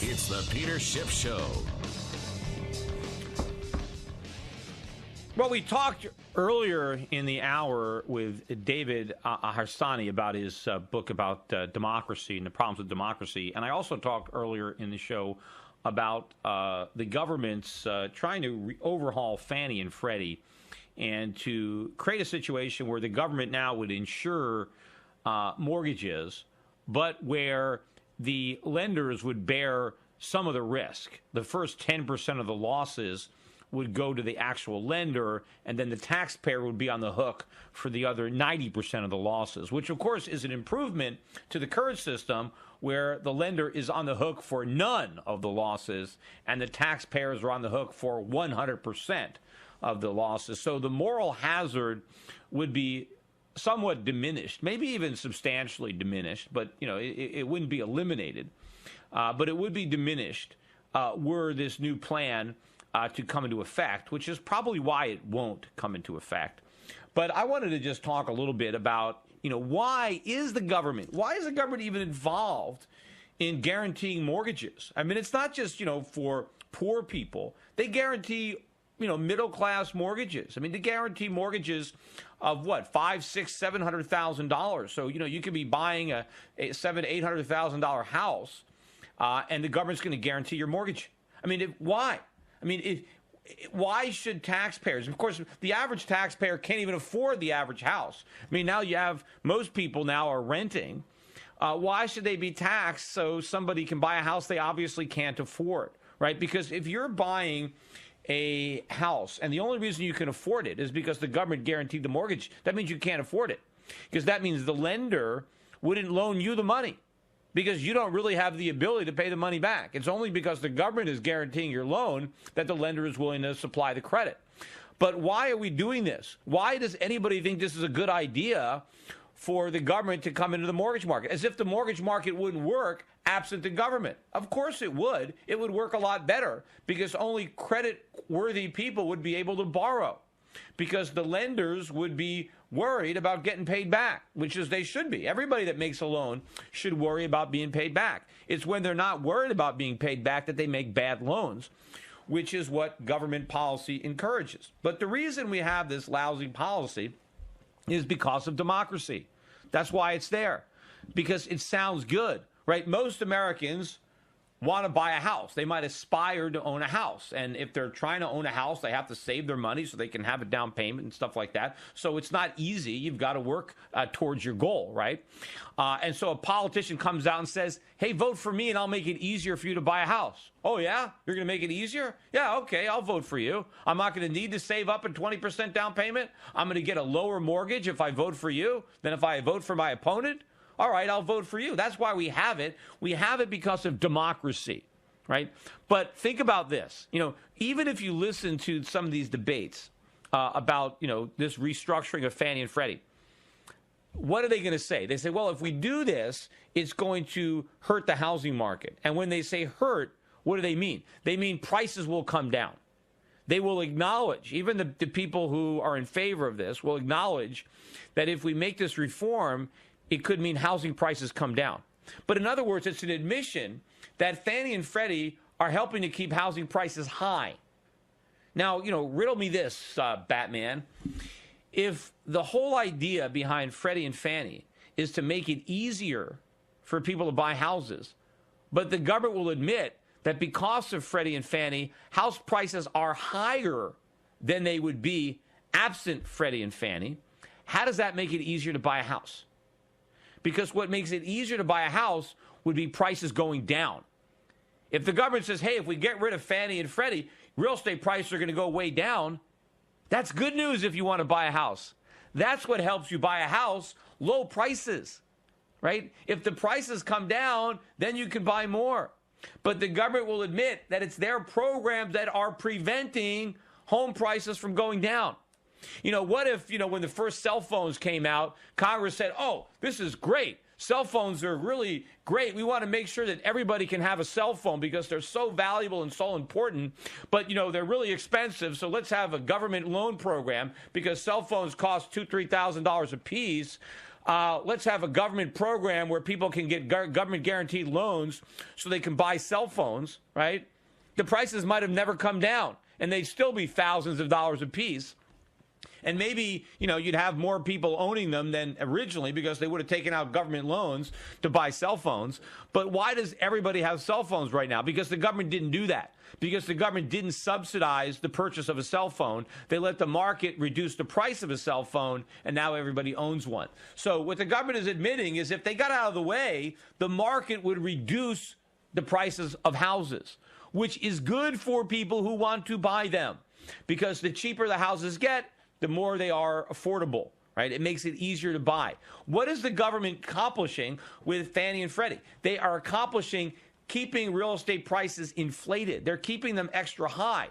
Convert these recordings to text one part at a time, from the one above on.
It's the Peter Schiff Show. Well, we talked earlier in the hour with David Harsanyi about his book about democracy and the problems with democracy. And I also talked earlier in the show about the government's trying to overhaul Fannie and Freddie and to create a situation where the government now would insure mortgages, but where the lenders would bear some of the risk. The first 10% of the losses would go to the actual lender, and then the taxpayer would be on the hook for the other 90% of the losses, which, of course, is an improvement to the current system where the lender is on the hook for none of the losses and the taxpayers are on the hook for 100% of the losses. So the moral hazard would be somewhat diminished, maybe even substantially diminished, but it wouldn't be eliminated, but it would be diminished were this new plan to come into effect, which is probably why it won't come into effect. But I wanted to just talk a little bit about, why is the government even involved in guaranteeing mortgages? I mean, it's not just, for poor people. They guarantee, middle-class mortgages. I mean, they guarantee mortgages of what, $500,000, $600,000, $700,000. So, you could be buying a $700,000, $800,000 house, and the government's going to guarantee your mortgage. I mean, why? I mean, why should taxpayers? Of course, the average taxpayer can't even afford the average house. I mean, now most people now are renting. Why should they be taxed so somebody can buy a house they obviously can't afford, right? Because if you're buying a house and the only reason you can afford it is because the government guaranteed the mortgage, that means you can't afford it. Because that means the lender wouldn't loan you the money, because you don't really have the ability to pay the money back. It's only because the government is guaranteeing your loan that the lender is willing to supply the credit. But why are we doing this? Why does anybody think this is a good idea for the government to come into the mortgage market? As if the mortgage market wouldn't work absent the government. Of course it would. It would work a lot better because only credit-worthy people would be able to borrow, because the lenders would be worried about getting paid back, which is they should be. Everybody that makes a loan should worry about being paid back. It's when they're not worried about being paid back that they make bad loans, which is what government policy encourages. But the reason we have this lousy policy is because of democracy. That's why it's there, because it sounds good, right? Most Americans want to buy a house. They might aspire to own a house. And if they're trying to own a house, they have to save their money so they can have a down payment and stuff like that. So it's not easy. You've got to work towards your goal, right? And so a politician comes out and says, hey, vote for me and I'll make it easier for you to buy a house. Oh, yeah? You're going to make it easier? Yeah, okay, I'll vote for you. I'm not going to need to save up a 20% down payment. I'm going to get a lower mortgage if I vote for you than if I vote for my opponent. All right, I'll vote for you. That's why we have it. We have it because of democracy, right? But think about this. Even if you listen to some of these debates about, this restructuring of Fannie and Freddie, what are they going to say? They say, well, if we do this, it's going to hurt the housing market. And when they say hurt, what do they mean? They mean prices will come down. They will acknowledge, even the people who are in favor of this will acknowledge that if we make this reform, it could mean housing prices come down. But in other words, it's an admission that Fannie and Freddie are helping to keep housing prices high. Now, riddle me this, Batman. If the whole idea behind Freddie and Fannie is to make it easier for people to buy houses, but the government will admit that because of Freddie and Fannie, house prices are higher than they would be absent Freddie and Fannie, how does that make it easier to buy a house? Because what makes it easier to buy a house would be prices going down. If the government says, hey, if we get rid of Fannie and Freddie, real estate prices are going to go way down, that's good news if you want to buy a house. That's what helps you buy a house, low prices, right? If the prices come down, then you can buy more. But the government will admit that it's their programs that are preventing home prices from going down. What if, when the first cell phones came out, Congress said, oh, this is great. Cell phones are really great. We want to make sure that everybody can have a cell phone because they're so valuable and so important. But, they're really expensive. So let's have a government loan program because cell phones cost $2,000, $3,000 a piece. let's have a government program where people can get government guaranteed loans so they can buy cell phones, right? The prices might have never come down, and they'd still be thousands of dollars a piece. And maybe, you'd have more people owning them than originally because they would have taken out government loans to buy cell phones. But why does everybody have cell phones right now? Because the government didn't do that. Because the government didn't subsidize the purchase of a cell phone. They let the market reduce the price of a cell phone, and now everybody owns one. So what the government is admitting is if they got out of the way, the market would reduce the prices of houses, which is good for people who want to buy them. Because the cheaper the houses get, the more they are affordable, right? It makes it easier to buy. What is the government accomplishing with Fannie and Freddie? They are accomplishing keeping real estate prices inflated. They're keeping them extra high.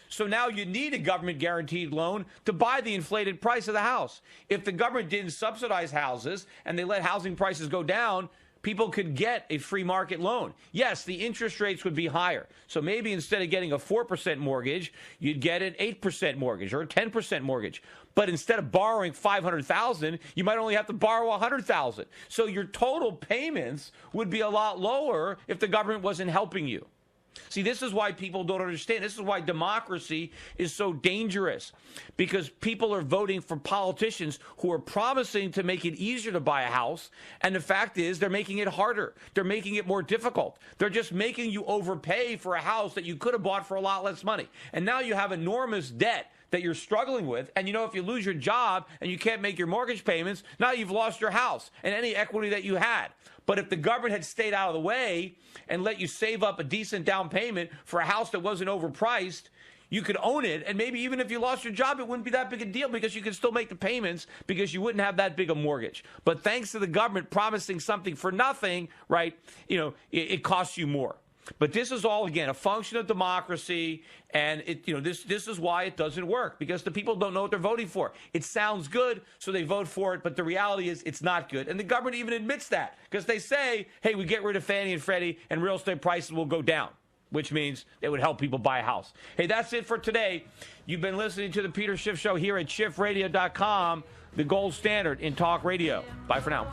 So now you need a government guaranteed loan to buy the inflated price of the house. If the government didn't subsidize houses and they let housing prices go down, people could get a free market loan. Yes, the interest rates would be higher. So maybe instead of getting a 4% mortgage, you'd get an 8% mortgage or a 10% mortgage. But instead of borrowing $500,000, you might only have to borrow $100,000. So your total payments would be a lot lower if the government wasn't helping you. See, this is why people don't understand. This is why democracy is so dangerous, because people are voting for politicians who are promising to make it easier to buy a house. And the fact is they're making it harder. They're making it more difficult. They're just making you overpay for a house that you could have bought for a lot less money. And now you have enormous debt that you're struggling with. And, if you lose your job and you can't make your mortgage payments, now you've lost your house and any equity that you had. But if the government had stayed out of the way and let you save up a decent down payment for a house that wasn't overpriced, you could own it. And maybe even if you lost your job, it wouldn't be that big a deal because you could still make the payments because you wouldn't have that big a mortgage. But thanks to the government promising something for nothing, right, it costs you more. But this is all, again, a function of democracy, and this is why it doesn't work, because the people don't know what they're voting for. It sounds good, so they vote for it, but the reality is it's not good. And the government even admits that, because they say, hey, we get rid of Fannie and Freddie, and real estate prices will go down, which means it would help people buy a house. Hey, that's it for today. You've been listening to the Peter Schiff Show here at schiffradio.com, the gold standard in talk radio. Bye for now.